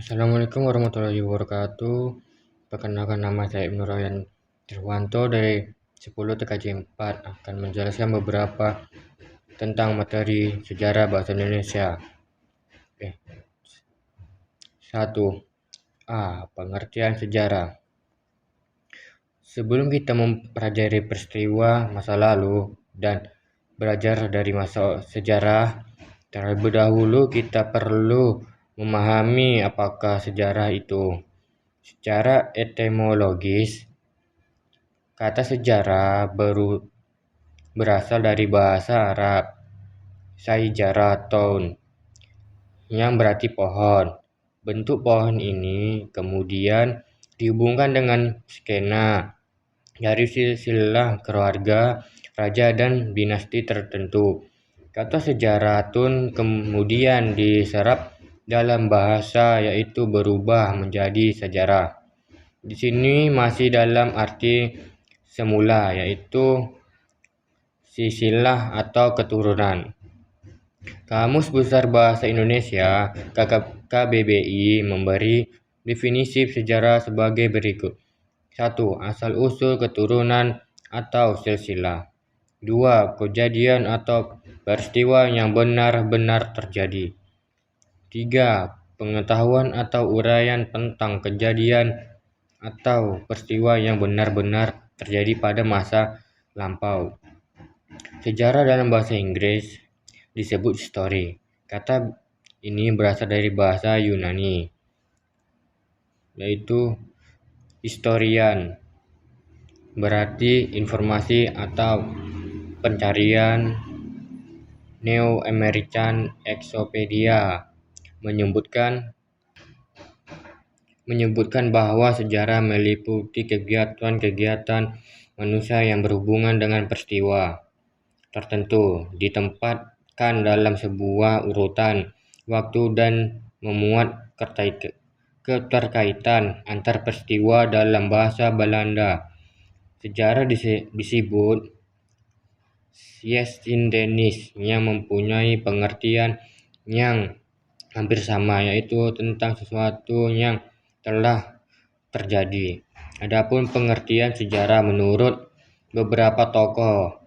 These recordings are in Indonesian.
Assalamualaikum warahmatullahi wabarakatuh. Perkenalkan, nama saya Ibnu Ryan Dirwanto dari 10 TKJ 4 akan menjelaskan beberapa tentang materi sejarah bahasa Indonesia. Oke. 1. Pengertian sejarah. Sebelum kita mempelajari peristiwa masa lalu dan belajar dari masa sejarah, terlebih dahulu kita perlu memahami apakah sejarah itu. Secara etimologis, kata sejarah berasal dari bahasa Arab "sayjaratun" yang berarti pohon. Bentuk pohon ini kemudian dihubungkan dengan skena dari silsilah keluarga, raja, dan dinasti tertentu. Kata sejaratun kemudian diserap dalam bahasa, yaitu berubah menjadi sejarah. Di sini masih dalam arti semula, yaitu silsilah atau keturunan. Kamus Besar Bahasa Indonesia (KBBI) memberi definisi sejarah sebagai berikut. 1. Asal-usul keturunan atau silsilah. 2. Kejadian atau peristiwa yang benar-benar terjadi. 3. Pengetahuan atau uraian tentang kejadian atau peristiwa yang benar-benar terjadi pada masa lampau. Sejarah dalam bahasa Inggris disebut history. Kata ini berasal dari bahasa Yunani, yaitu historian, berarti informasi atau pencarian. New American Encyclopedia menyebutkan bahwa sejarah meliputi kegiatan-kegiatan manusia yang berhubungan dengan peristiwa tertentu, ditempatkan dalam sebuah urutan waktu dan memuat keterkaitan antar peristiwa. Dalam bahasa Belanda, sejarah disebut geschiedenis, yang mempunyai pengertian yang hampir sama, yaitu tentang sesuatu yang telah terjadi. Adapun pengertian sejarah menurut beberapa tokoh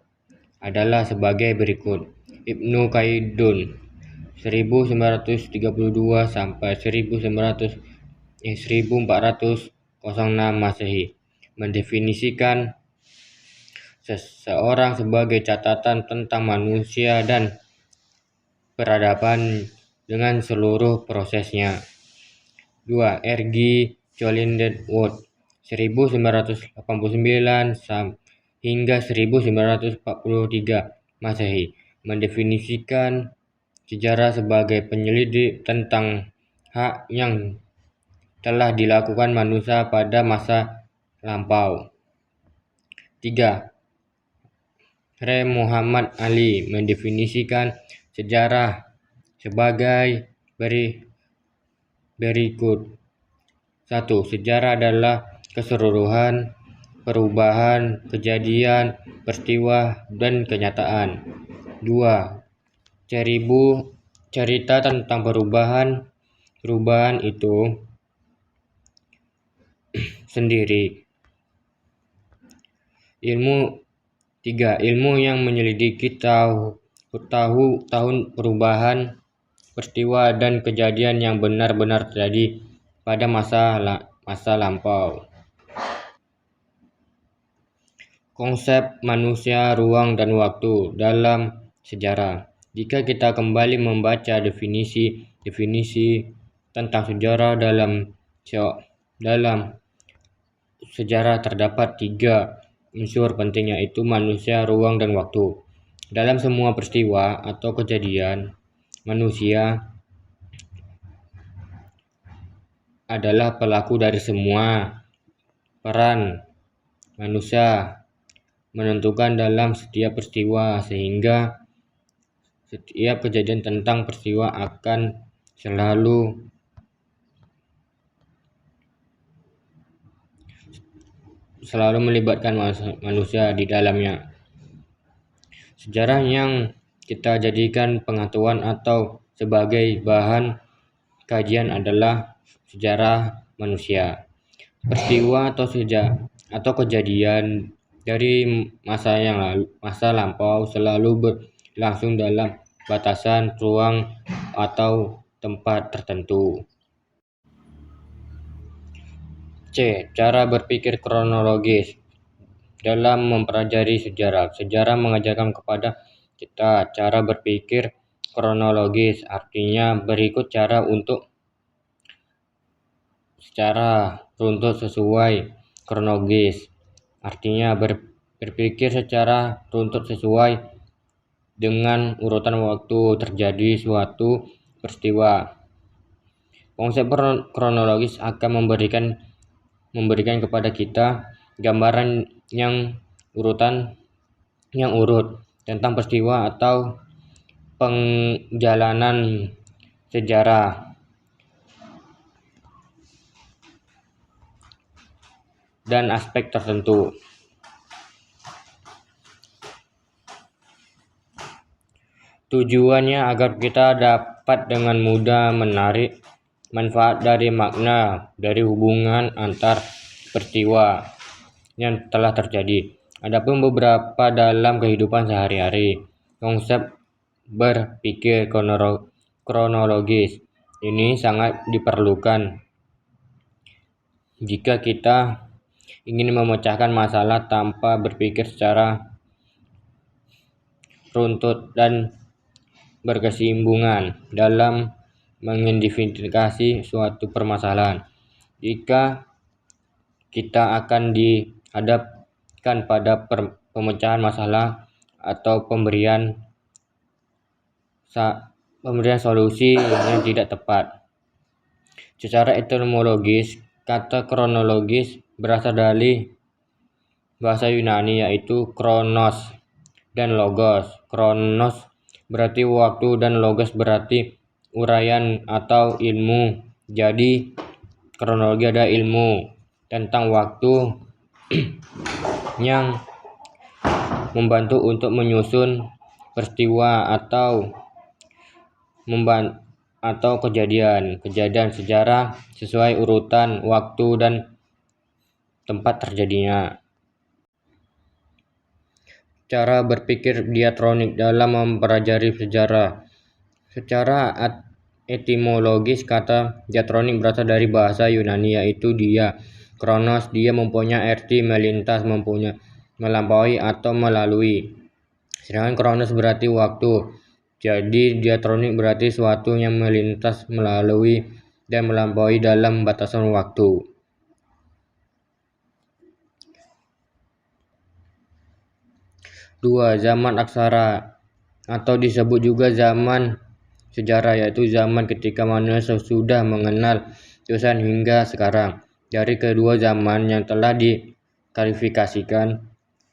adalah sebagai berikut. Ibnu Khaldun 1932 sampai 1406 Masehi mendefinisikan seseorang sebagai catatan tentang manusia dan peradaban dengan seluruh prosesnya. 2. R.G. Cholindewood 1989 hingga 1943 Masehi mendefinisikan sejarah sebagai penyelidik tentang hak yang telah dilakukan manusia pada masa lampau. 3. Re Muhammad Ali mendefinisikan sejarah sebagai berikut. 1. Sejarah adalah keseluruhan perubahan kejadian, peristiwa, dan kenyataan. 2. Cerita tentang perubahan itu sendiri. 3. Ilmu yang menyelidiki tahun perubahan, peristiwa, dan kejadian yang benar-benar terjadi pada masa lampau. Konsep manusia, ruang, dan waktu dalam sejarah. Jika kita kembali membaca definisi tentang sejarah dalam sejarah, terdapat 3 unsur penting, yaitu manusia, ruang, dan waktu. Dalam semua peristiwa atau kejadian, manusia adalah pelaku dari semua. Peran manusia menentukan dalam setiap peristiwa, sehingga setiap kejadian tentang peristiwa akan selalu melibatkan manusia di dalamnya. Sejarah yang kita jadikan pengetahuan atau sebagai bahan kajian adalah sejarah manusia. Peristiwa atau kejadian dari masa lampau selalu berlangsung dalam batasan ruang atau tempat tertentu. C. Cara berpikir kronologis. Dalam mempelajari sejarah, sejarah mengajarkan kepada kita cara berpikir kronologis, artinya berikut cara untuk secara runtut sesuai kronologis, artinya berpikir secara runtut sesuai dengan urutan waktu terjadi suatu peristiwa. Konsep kronologis akan memberikan kepada kita gambaran yang urut tentang peristiwa atau penjalanan sejarah dan aspek tertentu. Tujuannya agar kita dapat dengan mudah menarik manfaat dari makna dari hubungan antar peristiwa yang telah terjadi. Adapun beberapa dalam kehidupan sehari-hari, konsep berpikir kronologis ini sangat diperlukan jika kita ingin memecahkan masalah tanpa berpikir secara runtut dan berkesinambungan dalam mengidentifikasi suatu permasalahan. Jika kita akan dihadapkan pada pemecahan masalah atau pemberian solusi yang tidak tepat. Secara etimologis, kata kronologis berasal dari bahasa Yunani yaitu kronos dan logos. Kronos berarti waktu dan logos berarti uraian atau ilmu. Jadi kronologi adalah ilmu tentang waktu yang membantu untuk menyusun peristiwa atau kejadian sejarah sesuai urutan waktu dan tempat terjadinya. Cara berpikir diatronik dalam mempelajari sejarah. Secara etimologis, kata diatronik berasal dari bahasa Yunani yaitu dia. Kronos, dia mempunyai arti melintas, melampaui atau melalui. Sedangkan kronos berarti waktu. Jadi diatronik berarti sesuatu yang melintas, melalui, dan melampaui dalam batasan waktu. Dua, zaman aksara atau disebut juga zaman sejarah, yaitu zaman ketika manusia sudah mengenal tulisan hingga sekarang. Dari kedua zaman yang telah diklasifikasikan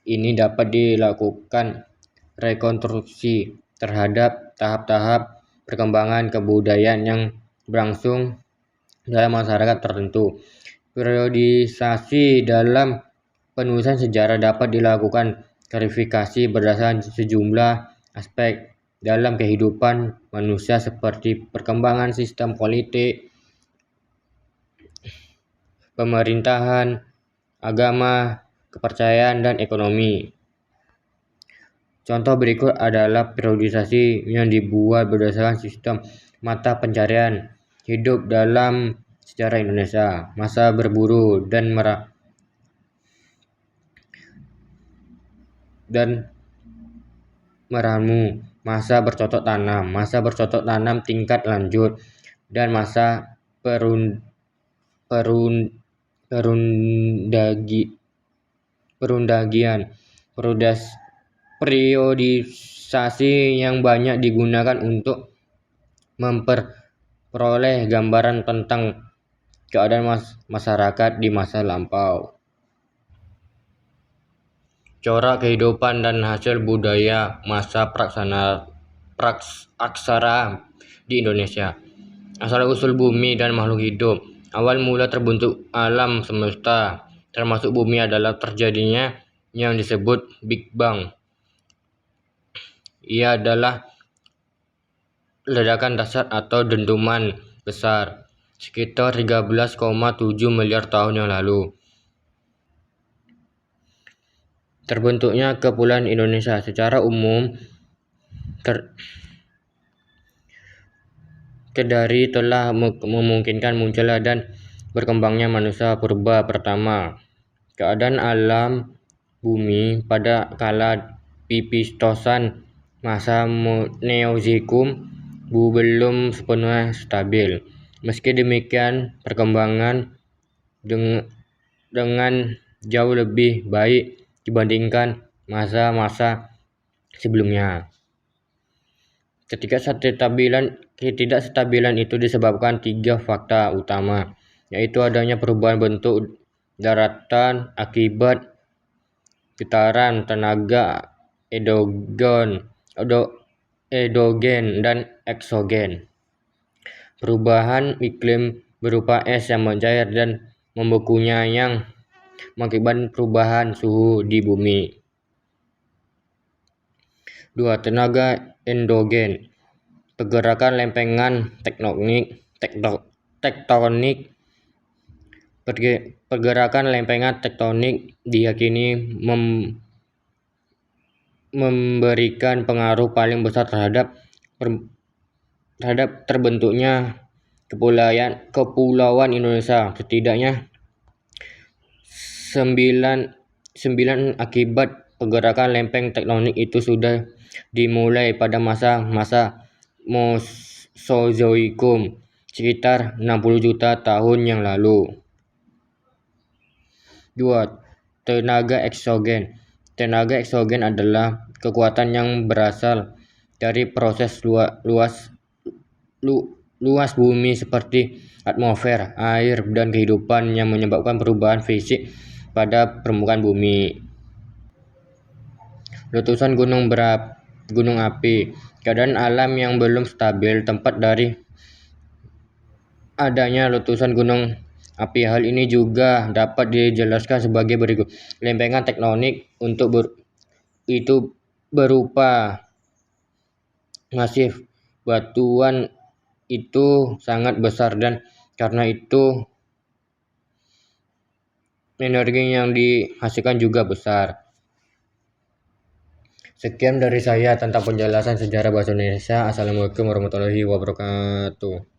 ini dapat dilakukan rekonstruksi terhadap tahap-tahap perkembangan kebudayaan yang berlangsung dalam masyarakat tertentu. Periodisasi dalam penulisan sejarah dapat dilakukan klasifikasi berdasarkan sejumlah aspek dalam kehidupan manusia seperti perkembangan sistem politik, pemerintahan, agama, kepercayaan, dan ekonomi. Contoh berikut adalah periodisasi yang dibuat berdasarkan sistem mata pencarian hidup dalam sejarah Indonesia, masa berburu dan meramu, masa bercocok tanam tingkat lanjut, dan masa perundagian. Periodisasi yang banyak digunakan untuk memperoleh gambaran tentang keadaan masyarakat di masa lampau. Corak kehidupan dan hasil budaya masa praksara di Indonesia. Asal-usul bumi dan makhluk hidup. Awal mula terbentuk alam semesta, termasuk bumi, adalah terjadinya yang disebut Big Bang. Ia adalah ledakan dasar atau dentuman besar sekitar 13,7 miliar tahun yang lalu. Terbentuknya Kepulauan Indonesia secara umum dari telah memungkinkan munculnya dan berkembangnya manusia purba pertama. Keadaan alam bumi pada kala pipistosan masa Neozoikum belum sepenuhnya stabil. Meski demikian, perkembangan dengan jauh lebih baik dibandingkan masa-masa sebelumnya. Ketidakstabilan itu disebabkan 3 fakta utama, yaitu adanya perubahan bentuk daratan akibat getaran tenaga endogen dan eksogen, perubahan iklim berupa es yang mencair dan membekunya yang mengakibatkan perubahan suhu di bumi. 2. Tenaga endogen, pergerakan lempengan tektonik. Pergerakan lempengan tektonik diyakini memberikan pengaruh paling besar terhadap terbentuknya Kepulauan Indonesia. Setidaknya 9 akibat pergerakan lempeng tektonik itu sudah dimulai pada masa Mesozoikum sekitar 60 juta tahun yang lalu. 2. Tenaga eksogen. Tenaga eksogen adalah kekuatan yang berasal dari proses luas bumi seperti atmosfer, air, dan kehidupan yang menyebabkan perubahan fisik pada permukaan bumi. Letusan gunung api, keadaan alam yang belum stabil tempat dari adanya letusan gunung api. Hal ini juga dapat dijelaskan sebagai berikut. Lempengan tektonik itu berupa masif batuan itu sangat besar, dan karena itu energi yang dihasilkan juga besar. Sekian dari saya tentang penjelasan sejarah bahasa Indonesia. Assalamualaikum warahmatullahi wabarakatuh.